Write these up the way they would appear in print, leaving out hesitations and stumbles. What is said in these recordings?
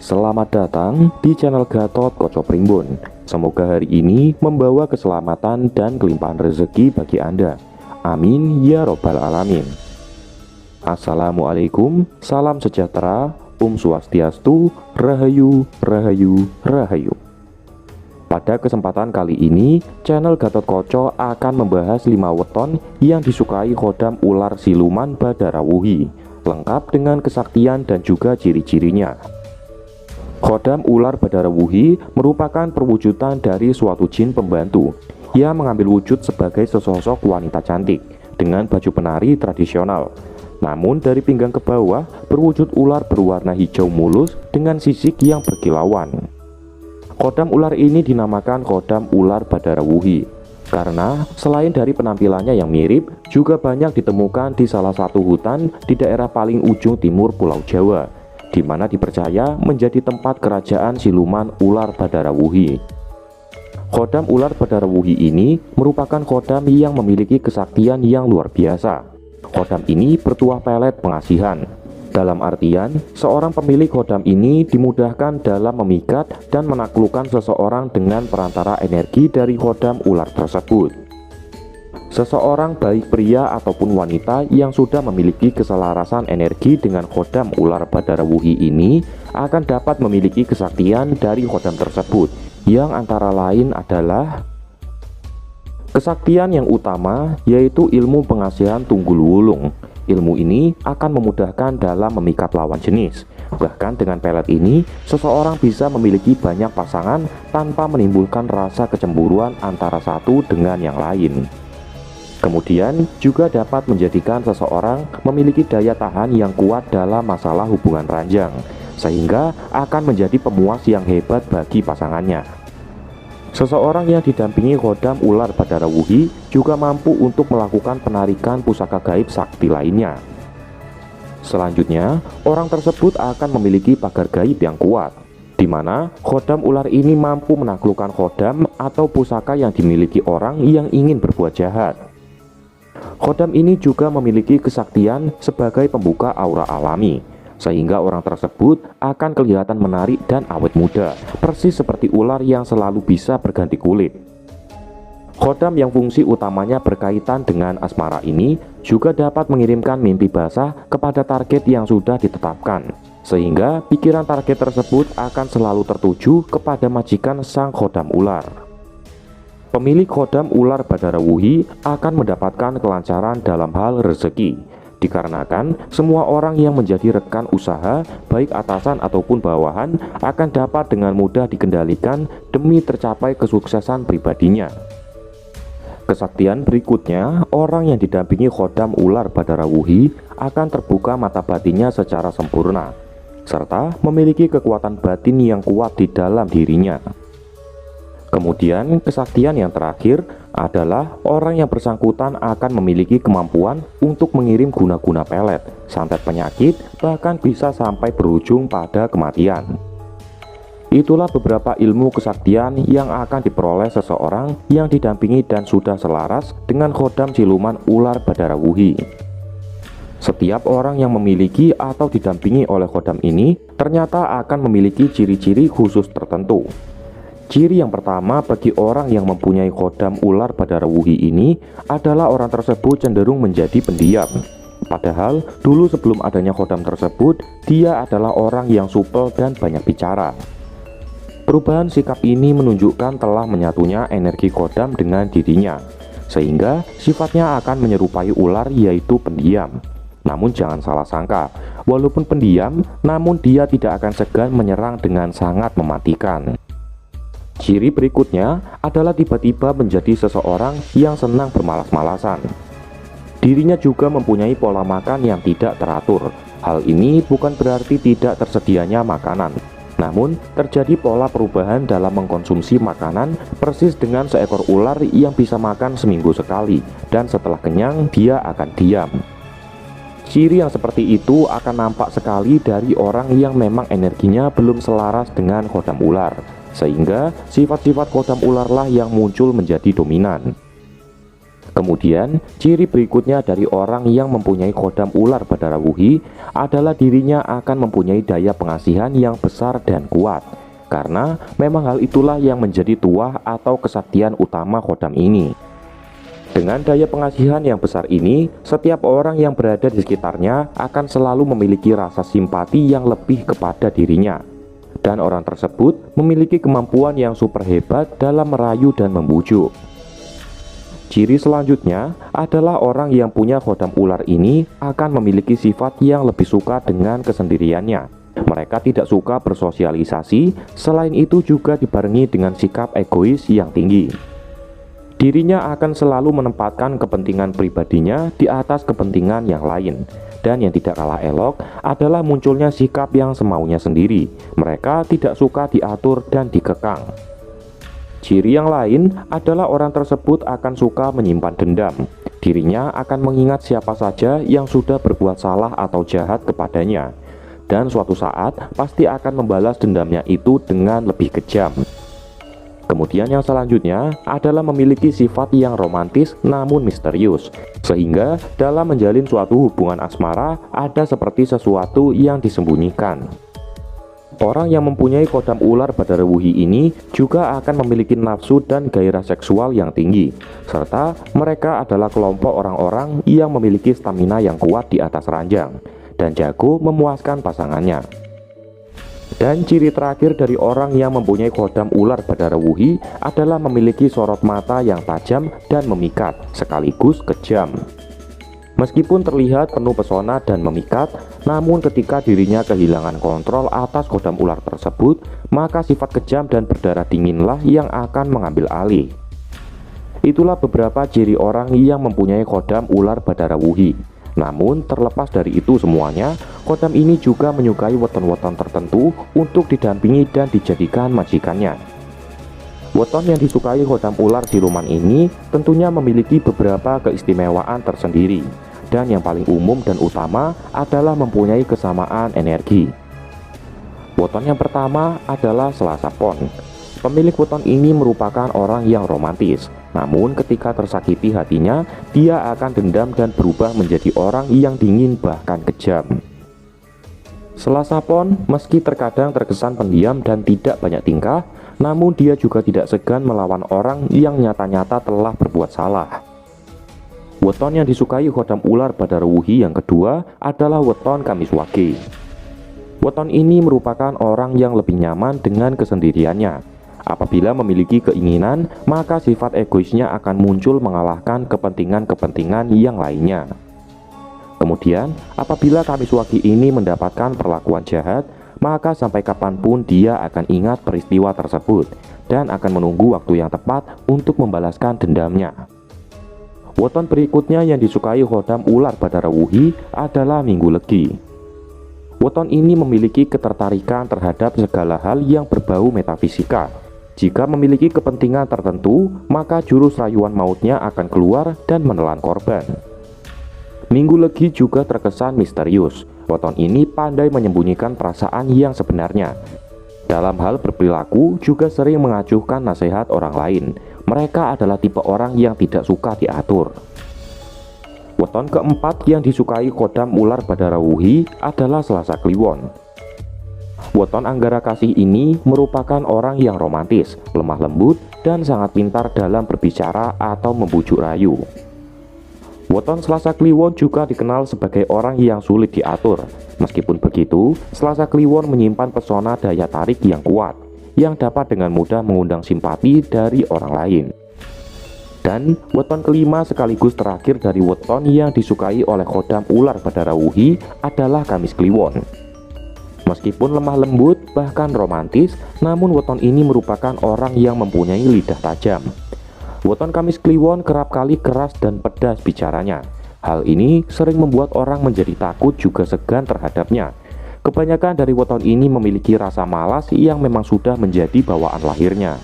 Selamat datang di channel Gatot Koco Primbon. Semoga hari ini membawa keselamatan dan kelimpahan rezeki bagi Anda. Amin ya robbal alamin. Assalamualaikum, salam sejahtera, Swastiastu, Rahayu, Rahayu, Rahayu. Pada kesempatan kali ini, channel Gatot Koco akan membahas 5 weton yang disukai khodam ular siluman Badarawuhi, lengkap dengan kesaktian dan juga ciri-cirinya. Khodam ular Badarawuhi merupakan perwujudan dari suatu jin pembantu yang mengambil wujud sebagai sesosok wanita cantik dengan baju penari tradisional. Namun dari pinggang ke bawah berwujud ular berwarna hijau mulus dengan sisik yang berkilauan. Khodam ular ini dinamakan khodam ular Badarawuhi karena selain dari penampilannya yang mirip, juga banyak ditemukan di salah satu hutan di daerah paling ujung timur Pulau Jawa, di mana dipercaya menjadi tempat kerajaan siluman ular Badarawuhi. Khodam ular Badarawuhi ini merupakan khodam yang memiliki kesaktian yang luar biasa. Khodam ini bertuah pelet pengasihan. Dalam artian, seorang pemilik khodam ini dimudahkan dalam memikat dan menaklukkan seseorang dengan perantara energi dari khodam ular tersebut. Seseorang baik pria ataupun wanita yang sudah memiliki keselarasan energi dengan khodam ular Badarawuhi ini akan dapat memiliki kesaktian dari khodam tersebut, yang antara lain adalah kesaktian yang utama yaitu ilmu pengasihan tunggul wulung. Ilmu ini akan memudahkan dalam memikat lawan jenis. Bahkan dengan pelet ini, seseorang bisa memiliki banyak pasangan tanpa menimbulkan rasa kecemburuan antara satu dengan yang lain. Kemudian juga dapat menjadikan seseorang memiliki daya tahan yang kuat dalam masalah hubungan ranjang, sehingga akan menjadi pemuas yang hebat bagi pasangannya. Seseorang yang didampingi khodam ular Badarawuhi juga mampu untuk melakukan penarikan pusaka gaib sakti lainnya. Selanjutnya, orang tersebut akan memiliki pagar gaib yang kuat, di mana khodam ular ini mampu menaklukkan khodam atau pusaka yang dimiliki orang yang ingin berbuat jahat. Khodam ini juga memiliki kesaktian sebagai pembuka aura alami, sehingga orang tersebut akan kelihatan menarik dan awet muda, persis seperti ular yang selalu bisa berganti kulit. Khodam yang fungsi utamanya berkaitan dengan asmara ini juga dapat mengirimkan mimpi basah kepada target yang sudah ditetapkan, sehingga pikiran target tersebut akan selalu tertuju kepada majikan sang khodam ular. Pemilik khodam ular Badarawuhi akan mendapatkan kelancaran dalam hal rezeki, dikarenakan semua orang yang menjadi rekan usaha, baik atasan ataupun bawahan, akan dapat dengan mudah dikendalikan demi tercapai kesuksesan pribadinya. Kesaktian berikutnya, orang yang didampingi khodam ular Badarawuhi akan terbuka mata batinnya secara sempurna, serta memiliki kekuatan batin yang kuat di dalam dirinya. Kemudian kesaktian yang terakhir adalah orang yang bersangkutan akan memiliki kemampuan untuk mengirim guna-guna pelet, santet penyakit, bahkan bisa sampai berujung pada kematian. Itulah beberapa ilmu kesaktian yang akan diperoleh seseorang yang didampingi dan sudah selaras dengan khodam siluman ular Badarawuhi. Setiap orang yang memiliki atau didampingi oleh khodam ini ternyata akan memiliki ciri-ciri khusus tertentu. Ciri yang pertama bagi orang yang mempunyai khodam ular Badarawuhi ini adalah orang tersebut cenderung menjadi pendiam. Padahal dulu sebelum adanya khodam tersebut, dia adalah orang yang supel dan banyak bicara. Perubahan sikap ini menunjukkan telah menyatunya energi khodam dengan dirinya, sehingga sifatnya akan menyerupai ular yaitu pendiam. Namun jangan salah sangka, walaupun pendiam, namun dia tidak akan segan menyerang dengan sangat mematikan. Ciri berikutnya adalah tiba-tiba menjadi seseorang yang senang bermalas-malasan. Dirinya juga mempunyai pola makan yang tidak teratur. Hal ini bukan berarti tidak tersedianya makanan, namun terjadi pola perubahan dalam mengkonsumsi makanan, persis dengan seekor ular yang bisa makan seminggu sekali, dan setelah kenyang dia akan diam. Ciri yang seperti itu akan nampak sekali dari orang yang memang energinya belum selaras dengan khodam ular, sehingga sifat-sifat khodam ularlah yang muncul menjadi dominan. Kemudian, ciri berikutnya dari orang yang mempunyai khodam ular Badara Wuhi adalah dirinya akan mempunyai daya pengasihan yang besar dan kuat. Karena memang hal itulah yang menjadi tuah atau kesaktian utama khodam ini. Dengan daya pengasihan yang besar ini, setiap orang yang berada di sekitarnya akan selalu memiliki rasa simpati yang lebih kepada dirinya. Dan orang tersebut memiliki kemampuan yang super hebat dalam merayu dan membujuk. Ciri selanjutnya adalah orang yang punya khodam ular ini akan memiliki sifat yang lebih suka dengan kesendiriannya. Mereka tidak suka bersosialisasi, selain itu juga dibarengi dengan sikap egois yang tinggi. Dirinya akan selalu menempatkan kepentingan pribadinya di atas kepentingan yang lain. Dan yang tidak kalah elok adalah munculnya sikap yang semaunya sendiri. Mereka tidak suka diatur dan dikekang. Ciri yang lain adalah orang tersebut akan suka menyimpan dendam. Dirinya akan mengingat siapa saja yang sudah berbuat salah atau jahat kepadanya. Dan suatu saat pasti akan membalas dendamnya itu dengan lebih kejam. Kemudian yang selanjutnya adalah memiliki sifat yang romantis namun misterius. Sehingga dalam menjalin suatu hubungan asmara ada seperti sesuatu yang disembunyikan. Orang yang mempunyai khodam ular Badara Wuhi ini juga akan memiliki nafsu dan gairah seksual yang tinggi. Serta mereka adalah kelompok orang-orang yang memiliki stamina yang kuat di atas ranjang dan jago memuaskan pasangannya. Dan ciri terakhir dari orang yang mempunyai khodam ular Badara Wuhi adalah memiliki sorot mata yang tajam dan memikat sekaligus kejam. Meskipun terlihat penuh pesona dan memikat, namun ketika dirinya kehilangan kontrol atas khodam ular tersebut, maka sifat kejam dan berdarah dinginlah yang akan mengambil alih. Itulah beberapa ciri orang yang mempunyai khodam ular Badara Wuhi. Namun terlepas dari itu semuanya, khodam ini juga menyukai weton-weton tertentu untuk didampingi dan dijadikan majikannya. Weton yang disukai khodam ular siluman ini tentunya memiliki beberapa keistimewaan tersendiri. Dan yang paling umum dan utama adalah mempunyai kesamaan energi. Weton yang pertama adalah Selasapon. Pemilik weton ini merupakan orang yang romantis. Namun ketika tersakiti hatinya, dia akan dendam dan berubah menjadi orang yang dingin bahkan kejam. Selasapon meski terkadang terkesan pendiam dan tidak banyak tingkah, namun dia juga tidak segan melawan orang yang nyata-nyata telah berbuat salah. Weton yang disukai khodam ular Badara Wuhi yang kedua adalah weton Kamiswage. Weton ini merupakan orang yang lebih nyaman dengan kesendiriannya. Apabila memiliki keinginan, maka sifat egoisnya akan muncul mengalahkan kepentingan-kepentingan yang lainnya. Kemudian, apabila Kamiswage ini mendapatkan perlakuan jahat, maka sampai kapanpun dia akan ingat peristiwa tersebut dan akan menunggu waktu yang tepat untuk membalaskan dendamnya. Weton berikutnya yang disukai khodam ular Badara Wuhi adalah Minggu Legi. Weton ini memiliki ketertarikan terhadap segala hal yang berbau metafisika. Jika memiliki kepentingan tertentu, maka jurus rayuan mautnya akan keluar dan menelan korban. Minggu Legi juga terkesan misterius. Weton ini pandai menyembunyikan perasaan yang sebenarnya. Dalam hal berperilaku juga sering mengacuhkan nasihat orang lain. Mereka adalah tipe orang yang tidak suka diatur. Weton keempat yang disukai khodam ular Badara Wuhi adalah Selasa Kliwon. Weton Anggara Kasih ini merupakan orang yang romantis, lemah lembut, dan sangat pintar dalam berbicara atau membujuk rayu. Weton Selasa Kliwon juga dikenal sebagai orang yang sulit diatur. Meskipun begitu, Selasa Kliwon menyimpan pesona daya tarik yang kuat, yang dapat dengan mudah mengundang simpati dari orang lain. Dan weton kelima sekaligus terakhir dari weton yang disukai oleh khodam ular Badara Wuhi adalah Kamis Kliwon. Meskipun lemah lembut bahkan romantis, namun weton ini merupakan orang yang mempunyai lidah tajam. Weton Kamis Kliwon kerap kali keras dan pedas bicaranya. Hal ini sering membuat orang menjadi takut juga segan terhadapnya. Kebanyakan dari weton ini memiliki rasa malas yang memang sudah menjadi bawaan lahirnya.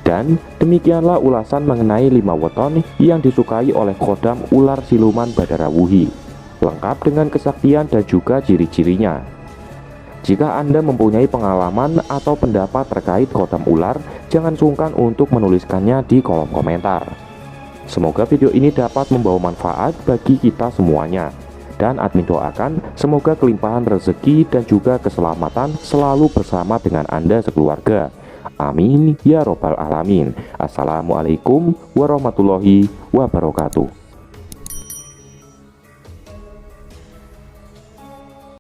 Dan demikianlah ulasan mengenai 5 weton yang disukai oleh khodam ular siluman Badara Wuhi, lengkap dengan kesaktian dan juga ciri-cirinya. Jika Anda mempunyai pengalaman atau pendapat terkait khodam ular, jangan sungkan untuk menuliskannya di kolom komentar. Semoga video ini dapat membawa manfaat bagi kita semuanya. Dan admin doakan semoga kelimpahan rezeki dan juga keselamatan selalu bersama dengan Anda sekeluarga. Amin ya robbal alamin. Assalamualaikum warahmatullahi wabarakatuh.